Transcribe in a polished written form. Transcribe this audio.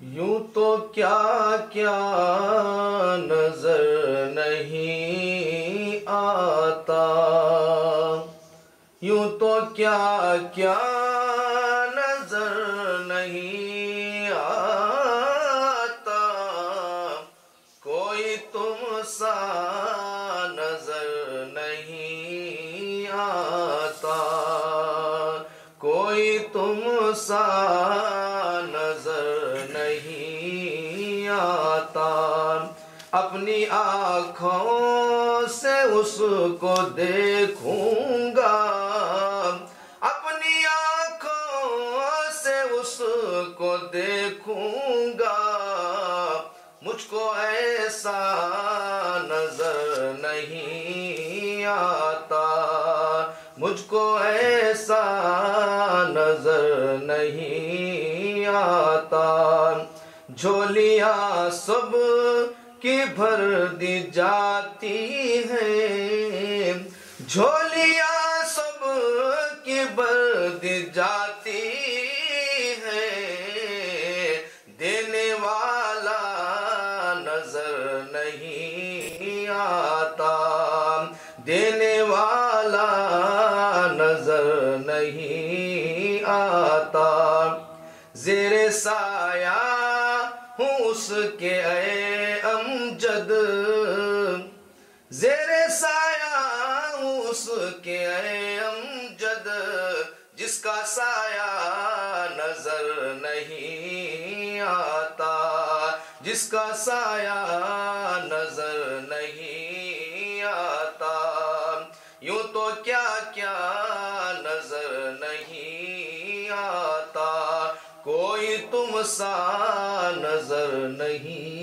یوں تو کیا کیا نظر نہیں آتا، یوں تو کیا کیا نظر نہیں آتا، کوئی تم سا نظر نہیں آتا، کوئی تم سا نظر نہیں آتا۔ اپنی آنکھوں سے اس کو دیکھوں گا، اپنی آنکھوں سے اس کو دیکھوں گا، مجھ کو ایسا نظر نہیں آتا، مجھ کو ایسا نظر نہیں آتا۔ جھولیاں سب کی بھر دی جاتی ہیں، جھولیاں سب کی بھر دی جاتی ہیں، دینے والا نظر نہیں آتا، دینے والا نظر نہیں آتا۔ زیر سایہ ہوں اس کے اے امجد، زیر سایہ ہوں اس کے اے امجد، جس کا سایہ نظر نہیں آتا، جس کا سایہ نظر نہیں آتا۔ یوں تو کیا کیا نظر نہیں آتا، کوئی تم سا نظر نہیں